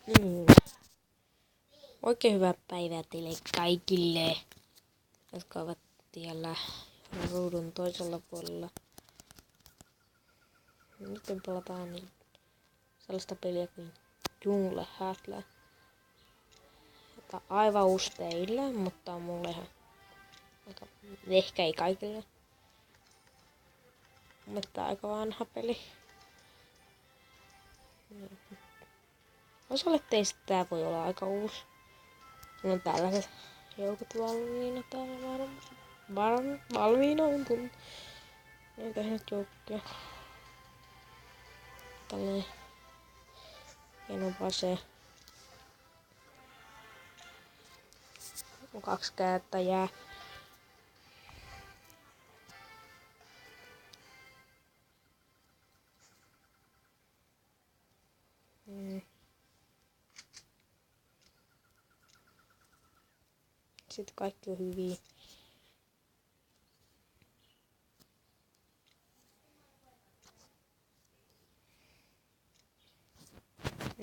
Niin. Oikein hyvää päivää teille kaikille, jotka ovat siellä ruudun toisella puolella. Nyt pelataan niin sellaista peliä kuin Jungle Hustler. Jota aivan uusi teille, mutta mulle ehkä ei kaikille. Mutta aika vanha peli. Osalle teistä tää voi olla aika uusi. Mulla on tällaiset joukot valmiina täällä valmiina on tullut. Ei tehnyt joukkoja. Tälleen hieno base. 2 käyttäjää. Sitten kaikki on hyviä.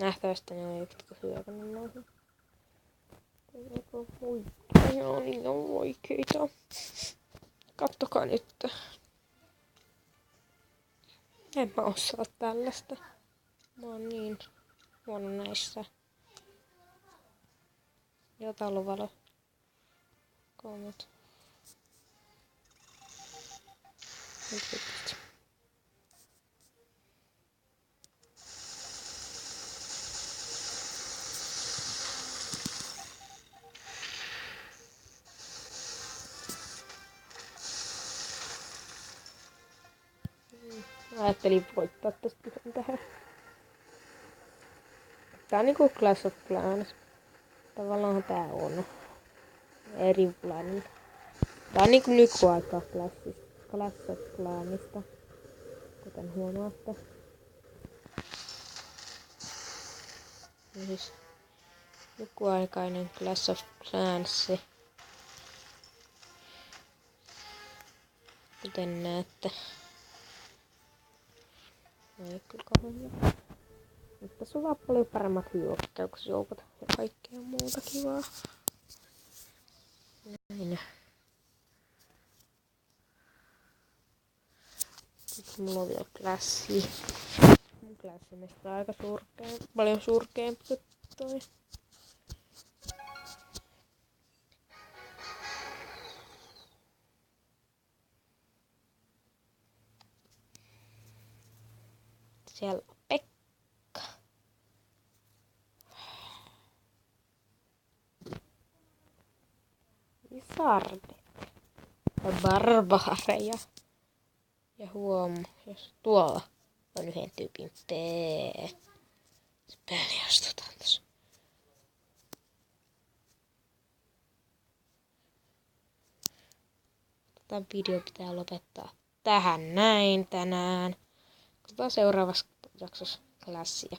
Nähtävästi ne on jotka hyökännyt noihin. Ne on niin oikeita. Kattokaa nyt. En mä osaa tällaista. Mä oon niin huono näissä. Ja talvalo. 3. Ajattelin voittaa tästä tähän. Tää on niinku Clash of Clans. Tavallaan tää on erilainen. Tää on niinku nykyaikaa Clash of Clansista. Kuten huomaatte. Siis nykyaikainen Clash of Clans. Kuten näette. Ei kyllä kauhean hyvä. Nyt tässä on vaan paljon paremmat hyökkäysjoukot ja kaikkea muuta kivaa. Näin. Sitten mulla on vielä klassi. Mun klassimesta on aika paljon surkeampi kuin toi. Siellä on Pekka. Sardet. Ja barbaareja. Ja jos tuolla on yhden tyypin se päälle astutaan tossa. Tämä video pitää lopettaa tähän näin tänään. Katsotaan seuraavassa jaksossa klassia.